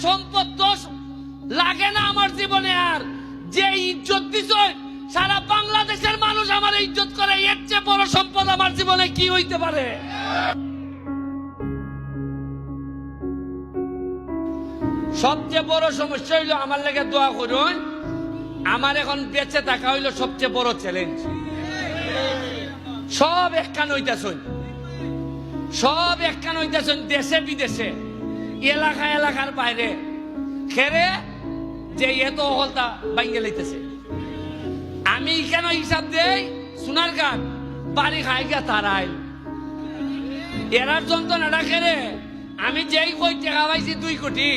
সম্পদ তো লাগে না আমার জীবনে, আর যে ইজ্জত দিছ সারা বাংলাদেশের মানুষ আমার ইজ্জত করে, এর চেয়ে বড় সম্পদ আমার জীবনে কি হইতে পারে? সবচেয়ে বড় সমস্যা হইলো আমার লেগে দোয়া করুন, আমার এখন বেঁচে থাকা হইলো সবচেয়ে বড় চ্যালেঞ্জ। সব একখান হইতেছেন, সব একখান হইতেছেন, দেশে বিদেশে, এলাকা এলাকার বাইরে, খেরে যে এত হলতা বাইঙ্গে লইতেছে। আমি কেন হিসাব দেই, সোনারঘাট বাড়ি খাই গা তারাই এরার যন্ত্রণাটা খেরে আমি যেই কই টাকা পাইছি 2 কোটি,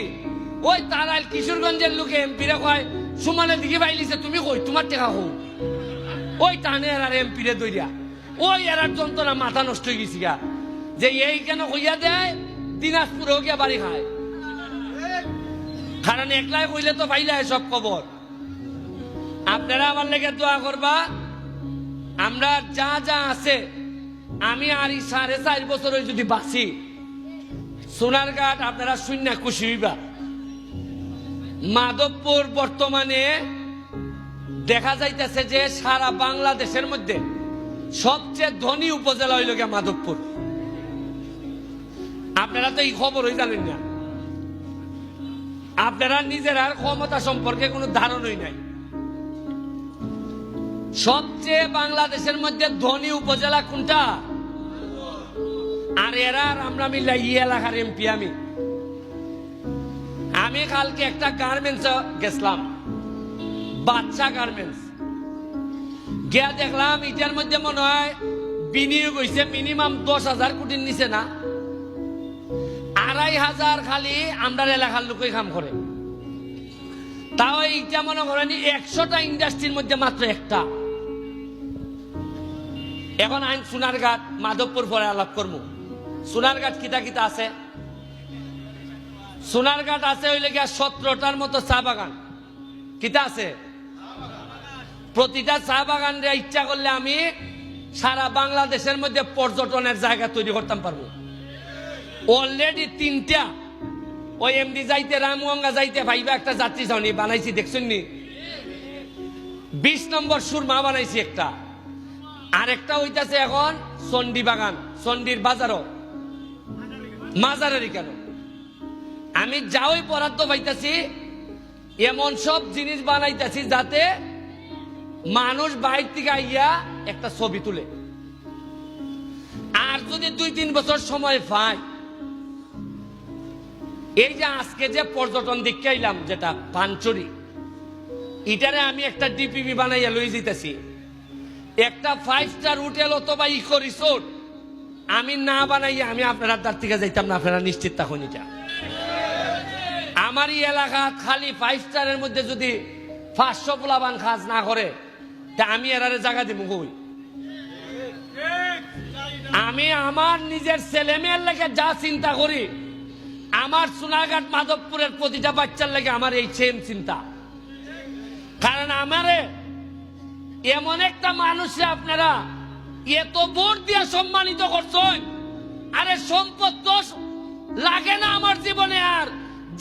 ওই তারাইল কিশোরগঞ্জের লোকে এমপিরে কয় সুমানের দিকে পাইলিছে, তুমি কই তোমার টাকা হোক, ওই টানে এরার এমপিরে দইরা, ওই এরার যন্ত্রণা মাথা নষ্ট হয়ে গেছি গা, যে এই কেন কইয়া দেয় দিনাজপুরেও গিয়া বাড়ি খায়। কারণ একলাই কইলে তো পাইলা সব খবর। আপনারা আমার লেগে দোয়া করবা, আমরা যা যা আছে, আমি আর 4.5 বছর যদি বাঁচি, সোনারঘাট আপনারা শূন্য খুশি হইবা। মাধবপুর বর্তমানে দেখা যাইতেছে যে সারা বাংলাদেশের মধ্যে সবচেয়ে ধনী উপজেলা হইল গিয়া মাধবপুর। আপনারা তো এই খবরই জানেন না, আপনারা নিজের আর ক্ষমতা সম্পর্কে কোনো ধারণাই নাই। সবচেয়ে বাংলাদেশের মধ্যে ধনী উপজেলা কোনটা? আর এরা আর আমরা মিল্লা ই এলাকার এমপি। আমি কালকে একটা গার্মেন্টস গেছিলাম, বাচ্চা গার্মেন্টস গিয়া দেখলাম এটার মধ্যে মনে হয় বিনিয়োগ হয়েছে মিনিমাম 10,000 কোটির নিচে না, 2,500 খালি আমরা এলাকার লোকই কাম করে। তাও এইটা মনে করেন 100টা ইন্ডাস্ট্রির মধ্যে মাত্র একটা। এখন আইন সোনারঘাট মাধবপুর পরে আলাপ করবো। সোনারঘাট কিতা কিতা আছে? সোনারঘাট আছে হইলে গিয়া 17টার মতো চা বাগান। কিতা আছে? প্রতিটা চা বাগান রে ইচ্ছা করলে আমি সারা বাংলাদেশের মধ্যে পর্যটনের জায়গা তৈরি করতাম পারবো। অলরেডি 3টা ওই এমডি যাইতে রামগঙ্গা যাইতে ভাইবা একটা যাত্রী ছাউনি বানাইছি, দেখছেন নি? 20 নম্বর সুরমা বানাইছি একটা, আর একটা হইতাছে এখন চন্ডী বাগান, চন্ডীর বাজারও মাজারেরই কেন আমি যাওই বরাদ্দ পাইতাছি, এমন সব জিনিস বানাইতাছি যাতে মানুষ বাইর থেকে আইয়া একটা ছবি তুলে। আর যদি 2-3 বছর সময় পাই, এই যে আজকে যে পর্যটন দিকে আইলাম যেটা পাঞ্চরি, এটারে আমি একটা ডিপিবি বানাইয়া লই যেতেছি, একটা 5 স্টার হোটেল অথবা ইকো রিসোর্ট আমি না বানাইয়া আমি আপনার দ্বার থেকে যাইতাম না, আপনারা নিশ্চিত থাকুন। এটা আমার এই এলাকা খালি 5 স্টারের মধ্যে যদি 500 পোলাবান কাজ না করে, তা আমি এরারে জায়গা দিব কই? আমি আমার নিজের ছেলে মেয়ের লেগে যা চিন্তা করি, আমার সোনারঘাট মাধবপুরের প্রতিটা বাচ্চার লেগে আমার এই সেম চিন্তা। কারণ আমারে এমন একটা মানুষে আপনারা এত ভোট দিয়ে সম্মানিত করছেন, আরে সম্পদ তো লাগে না আমার জীবনে, আর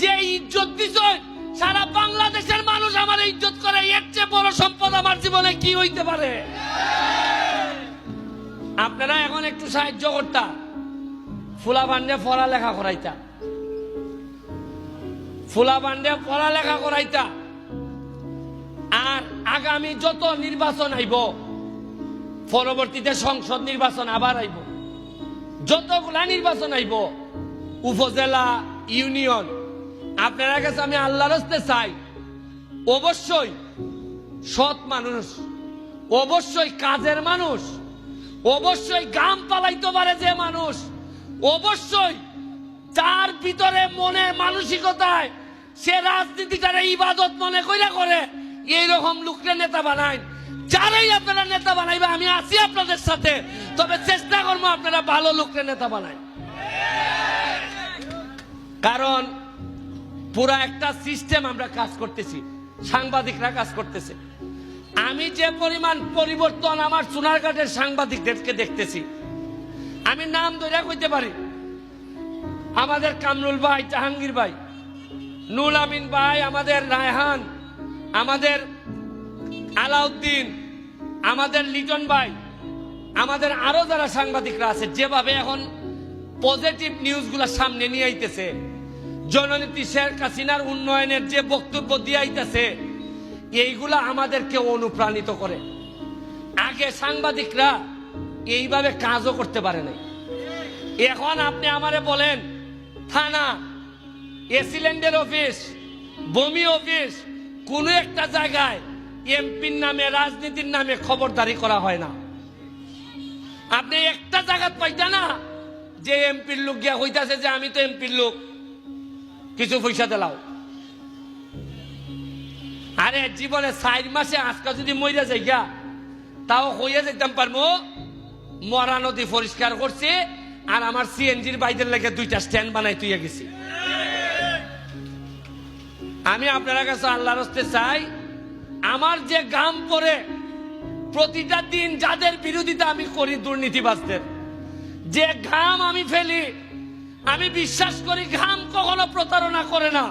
যে ইজ্জত দিছেন সারা বাংলাদেশের মানুষ আমার ইজ্জত করে, এর চেয়ে বড় সম্পদ আমার জীবনে কি হইতে পারে? আপনারা এখন একটু সাহায্য করতা, ফুলাবান্ডে পড়ালেখা করাইতা, ফুলাবান্ডে পড়ালেখা করাইতা। আর আগামী যত নির্বাচন আইব, পরবর্তীতে সংসদ নির্বাচন আবার আইব, যতগুলা নির্বাচন আইব, উপজেলা, ইউনিয়ন, আপনারা কাছে আমি আল্লাহর হস্তে চাই, অবশ্যই সৎ মানুষ, অবশ্যই কাজের মানুষ, অবশ্যই গাম পালাইতে পারে যে মানুষ, অবশ্যই যার ভিতরে মনে মানসিকতায় সে রাজনীতিটারে ইবাদত মনে করে এইরকম লোককে নেতা বানায়। যারাই আপনারা নেতা বানাইবে আমি আছি আপনাদের সাথে, তবে চেষ্টা করবো আপনারা ভালো লোককে নেতা বানায়। কারণ পুরা একটা সিস্টেম আমরা কাজ করতেছি, সাংবাদিকরা কাজ করতেছে। আমি যে পরিমাণ পরিবর্তন আমার সোনারঘাটের সাংবাদিকদেরকে দেখতেছি, আমি নাম ধরে কইতে পারি। আমাদের কামরুল ভাই, জাহাঙ্গীর ভাই, নুল আমিন ভাই, আমাদের রায়হান, আমাদের আলাউদ্দিন, আমাদের লিটন ভাই, আমাদের আরো যারা সাংবাদিকরা আছে, যেভাবে এখন পজিটিভ নিউজগুলো সামনে নিয়ে আইতেছে, জননেত্রী শেখ হাসিনার উন্নয়নের যে বক্তব্য দিয়ে আইতেছে, এইগুলা আমাদেরকে অনুপ্রাণিত করে। আগে সাংবাদিকরা এইভাবে কাজও করতে পারে নাই। এখন আপনি আমারে বলেন, থানা, এসিল্যান্ডের অফিস, ভূমি অফিস, কোন একটা জায়গায় এমপির নামে, রাজনীতির নামে খবরদারি করা হয় না। আপনি একটা জায়গা পাইতা না যে এমপির লোক গিয়া হইতাছে যে আমি তো এমপির লোক, কিছু পয়সা দিলাও। আরে জীবনে 4 মাসে আজকে যদি মইরা যাই গা, তাও হইয়া যেতাম পারবো মরা নদী পরিষ্কার করছে আর আমার সিএনজির বাইদের লেগে 2টা স্ট্যান্ড বানাই তুইয়া গেছি। আমি আপনার কাছে আল্লাহর হস্তে চাই, আমার যে ঘাম পড়ে প্রতিটা দিন যাদের বিরোধিতা আমি করি, দুর্নীতিবাজদের যে ঘাম আমি ফেলি, আমি বিশ্বাস করি ঘাম কখনো প্রতারণা করে না।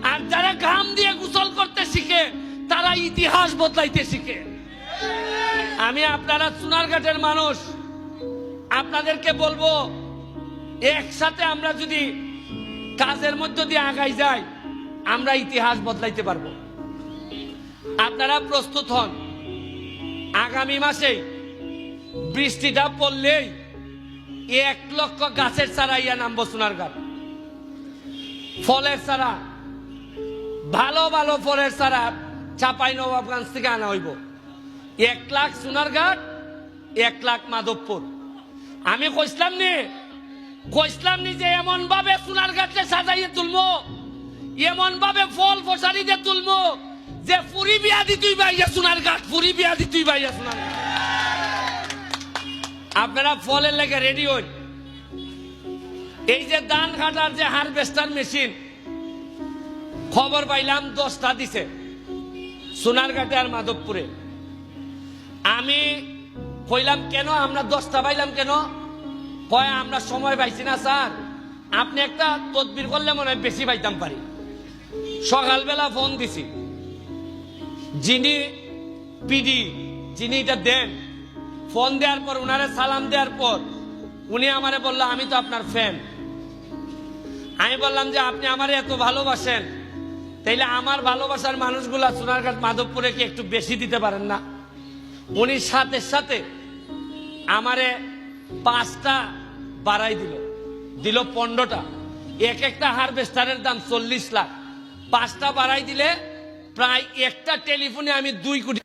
আর যারা ঘাম দিয়ে গোসল করতে শিখে তারা ইতিহাস বদলাইতে শিখে। আমি আপনারা সোনারঘাটের মানুষ, আপনাদেরকে বলবো, একসাথে আমরা যদি কাজের মধ্য দিয়ে আগাই যাই, আমরা ইতিহাস বদলাইতে পারবো। আপনারা প্রস্তুত হন। আগামী মাসে বৃষ্টিটা পড়লেই 1 লক্ষ গাছের চারা ইয়া নামবো সোনারঘাট। ফলের চারা, ভালো ভালো ফলের চারা চাঁপাইনবাবগঞ্জ থেকে আনা হইব। 1 লাখ সোনারঘাট, 1 লাখ মাধবপুর। আমি কইসলাম নি যে এমন ভাবে সোনারঘাটে সাজাইয়ে তুলবো, এমন ভাবে ফল ফসারি দিয়ে তুলবো যে পুরি বিয়া দি তুই ভাইয়া সোনারঘাট, পুরি বিয়া দি তুই ভাইয়া সোনারঘাট। আপনারা ফলের লেগে রেডি হন। এই যে ধান কাটার যে হারভেস্টার মেশিন, খবর পাইলাম 10টা দিছে সোনারঘাটে আর মাধবপুরে। আমি কইলাম কেন আমরা 10টা পাইলাম কেন? কয় আমরা সময় পাইছি না স্যার, আপনি একটা তদবির করলে মনে হয় বেশি পাইতাম পারি। সকালবেলা ফোন দিছি, যিনি পিডি, যিনি এটা দেন, ফোন দেওয়ার পর উনারে সালাম দেওয়ার পর উনি আমারে বলল আমি তো আপনার ফ্যান। আমি বললাম যে আপনি আমারে এত ভালোবাসেন, তাইলে আমার ভালোবাসার মানুষগুলা সোনারঘাট মাধবপুরে কি একটু বেশি দিতে পারেন না? উনি সাথে সাথে আমারে 5টা বাড়াই দিল 15টা। একটা হারভেস্টারের দাম 40 লাখ। 5টা বাড়াই দিলে প্রায় একটা টেলিফোনে আমি 2 কোটি